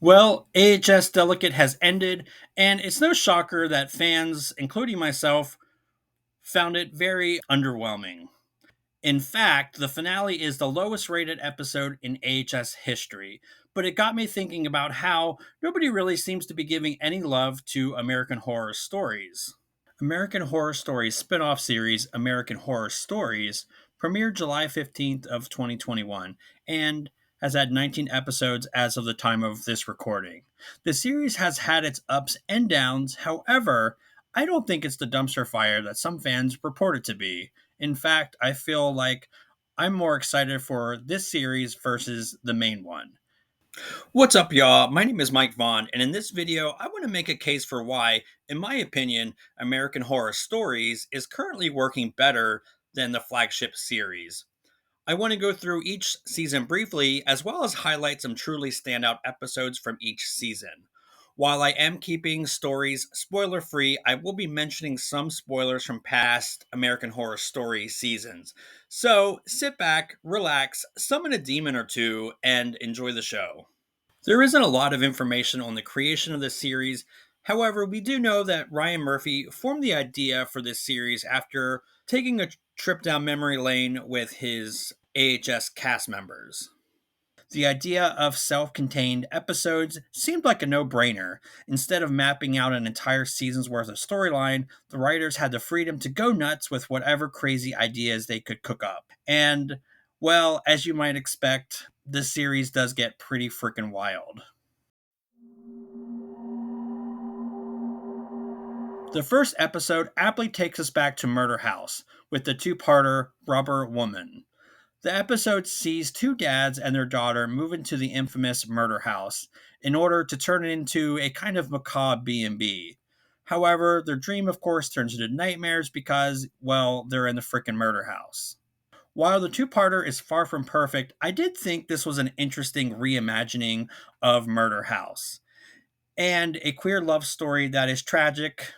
Well, AHS Delicate has ended, and it's no shocker that fans, including myself, found it very underwhelming. In fact, the finale is the lowest rated episode in AHS history, but it got me thinking about how nobody really seems to be giving any love to American Horror Stories. American Horror Stories spin-off series American Horror Stories premiered July 15th of 2021 and has had 19 episodes as of the time of this recording. The series has had its ups and downs. However, I don't think it's the dumpster fire that some fans report it to be. In fact, I feel like I'm more excited for this series versus the main one. What's up, y'all? My name is Mike Vaughn, and in this video, I want to make a case for why, in my opinion, American Horror Stories is currently working better than the flagship series. I want to go through each season briefly, as well as highlight some truly standout episodes from each season. While I am keeping stories spoiler free, I will be mentioning some spoilers from past American Horror Story seasons. So sit back, relax, summon a demon or two, and enjoy the show. There isn't a lot of information on the creation of this series. However, we do know that Ryan Murphy formed the idea for this series after taking a trip down memory lane with his AHS cast members. The idea of self contained episodes seemed like a no brainer. Instead of mapping out an entire season's worth of storyline, the writers had the freedom to go nuts with whatever crazy ideas they could cook up. And, well, as you might expect, this series does get pretty freaking wild. The first episode aptly takes us back to Murder House with the two parter Rubber Woman. The episode sees two dads and their daughter move into the infamous murder house in order to turn it into a kind of macabre B&B. However, their dream of course turns into nightmares because, well, they're in the frickin' murder house. While the two-parter is far from perfect, I did think this was an interesting reimagining of Murder House and a queer love story that is tragic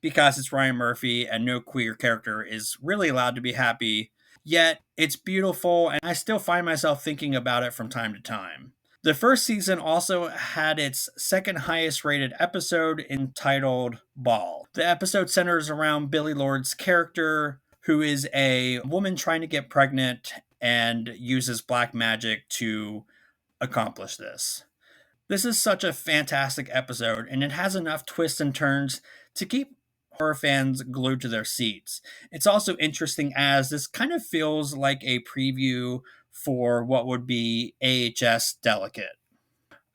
because it's Ryan Murphy and no queer character is really allowed to be happy. Yet it's beautiful, and I still find myself thinking about it from time to time. The first season also had its second highest rated episode entitled Ball. The episode centers around Billy Lord's character, who is a woman trying to get pregnant and uses black magic to accomplish this. This is such a fantastic episode, and it has enough twists and turns to keep horror fans glued to their seats. It's also interesting as this kind of feels like a preview for what would be AHS Delicate.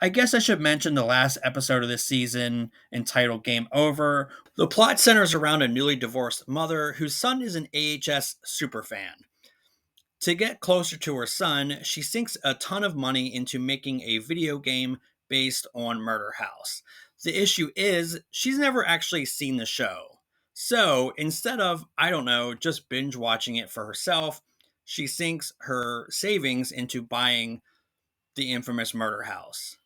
I guess I should mention the last episode of this season entitled Game Over. The plot centers around a newly divorced mother whose son is an AHS superfan. To get closer to her son, she sinks a ton of money into making a video game based on Murder House. The issue is, she's never actually seen the show. So instead of, I don't know, just binge watching it for herself, she sinks her savings into buying the infamous Murder House.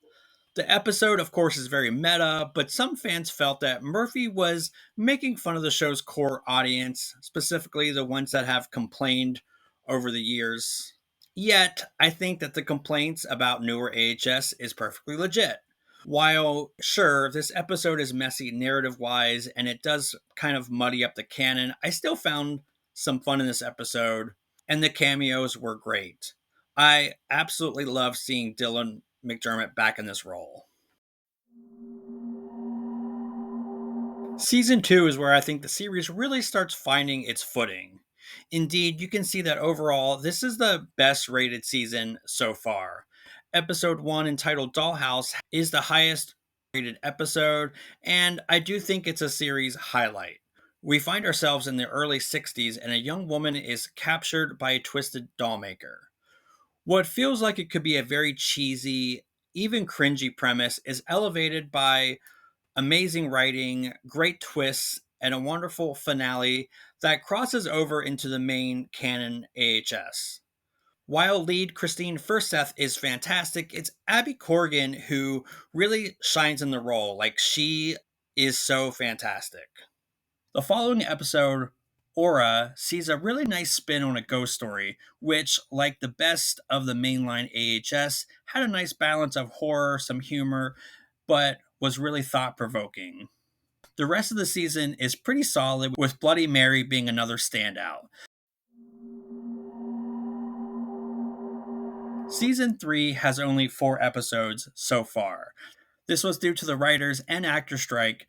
The episode, of course, is very meta, but some fans felt that Murphy was making fun of the show's core audience, specifically the ones that have complained over the years. Yet, I think that the complaints about newer AHS is perfectly legit. While, sure, this episode is messy narrative wise and it does kind of muddy up the canon, I still found some fun in this episode, and the cameos were great. I absolutely love seeing Dylan McDermott back in this role. Season 2 is where I think the series really starts finding its footing. Indeed, you can see that overall, this is the best rated season so far. Episode 1, entitled Dollhouse, is the highest rated episode, and I do think it's a series highlight. We find ourselves in the early 60s, and a young woman is captured by a twisted doll maker. What feels like it could be a very cheesy, even cringy premise is elevated by amazing writing, great twists, and a wonderful finale that crosses over into the main canon AHS. While lead Christine Furseth is fantastic, it's Abby Corrigan who really shines in the role. Like, she is so fantastic. The following episode Aura sees a really nice spin on a ghost story, which, like the best of the mainline AHS, had a nice balance of horror, some humor, but was really thought provoking. The rest of the season is pretty solid, with Bloody Mary being another standout. Season 3 has only 4 episodes so far. This was due to the writers and actor strike,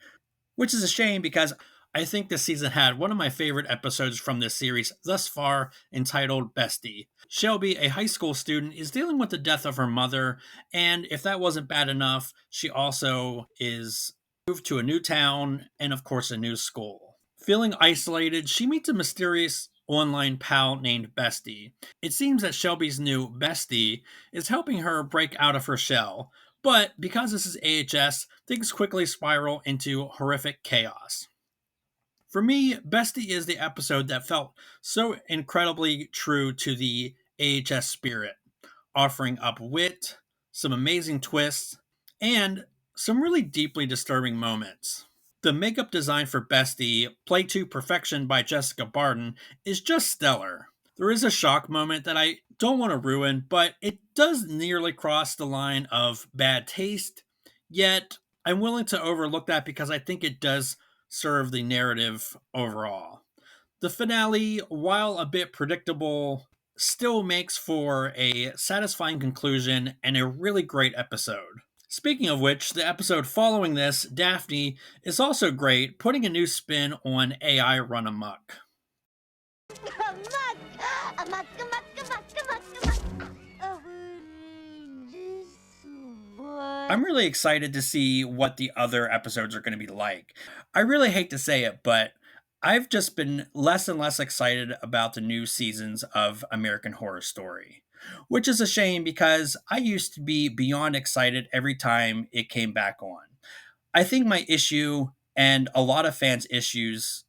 which is a shame because I think this season had one of my favorite episodes from this series thus far, entitled Bestie. Shelby, a high school student, is dealing with the death of her mother, and if that wasn't bad enough, she also is moved to a new town and, of course, a new school. Feeling isolated, she meets a mysterious online pal named Bestie. It seems that Shelby's new bestie is helping her break out of her shell, but because this is AHS, things quickly spiral into horrific chaos. For me, Bestie is the episode that felt so incredibly true to the AHS spirit, offering up wit, some amazing twists, and some really deeply disturbing moments. The makeup design for Bestie, played to perfection by Jessica Barden, is just stellar. There is a shock moment that I don't want to ruin, but it does nearly cross the line of bad taste, yet I'm willing to overlook that because I think it does serve the narrative overall. The finale, while a bit predictable, still makes for a satisfying conclusion and a really great episode. Speaking of which, the episode following this, Daphne, is also great, putting a new spin on AI run amok. I'm really excited to see what the other episodes are going to be like. I really hate to say it, but I've just been less and less excited about the new seasons of American Horror Story, which is a shame because I used to be beyond excited every time it came back on. I think my issue, and a lot of fans' issues,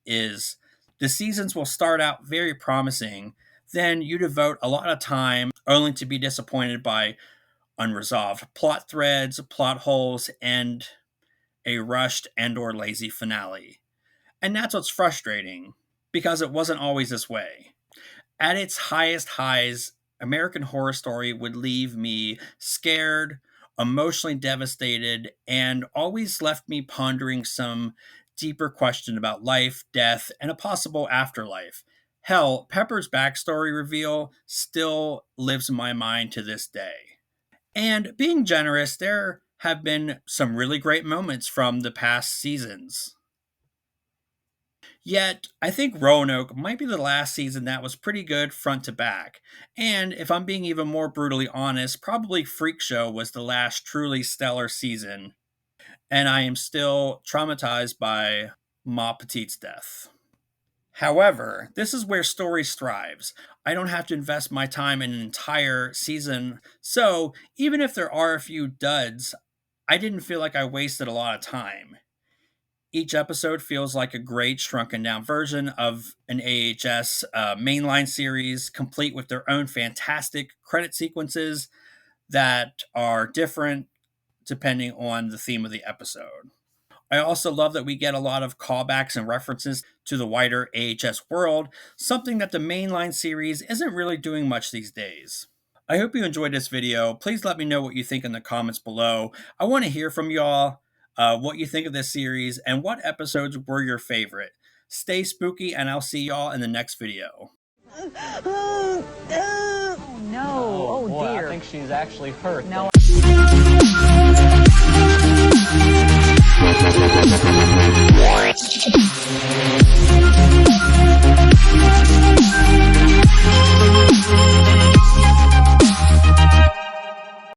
is the seasons will start out very promising, then you devote a lot of time only to be disappointed by unresolved plot threads, plot holes, and a rushed and or lazy finale. And that's what's frustrating, because it wasn't always this way. At its highest highs, American Horror Story would leave me scared, emotionally devastated, and always left me pondering some deeper question about life, death, and a possible afterlife. Hell, Pepper's backstory reveal still lives in my mind to this day. And being generous, there have been some really great moments from the past seasons. Yet, I think Roanoke might be the last season that was pretty good front to back. And if I'm being even more brutally honest, probably Freak Show was the last truly stellar season. And I am still traumatized by Ma Petite's death. However, this is where story thrives. I don't have to invest my time in an entire season, so even if there are a few duds, I didn't feel like I wasted a lot of time. Each episode feels like a great shrunken down version of an AHS mainline series, complete with their own fantastic credit sequences that are different depending on the theme of the episode. I also love that we get a lot of callbacks and references to the wider AHS world, something that the mainline series isn't really doing much these days. I hope you enjoyed this video. Please let me know what you think in the comments below. I want to hear from y'all, what you think of this series, and what episodes were your favorite. Stay spooky, and I'll see y'all in the next video. Oh no! Oh boy, dear! I think she's actually hurt. No.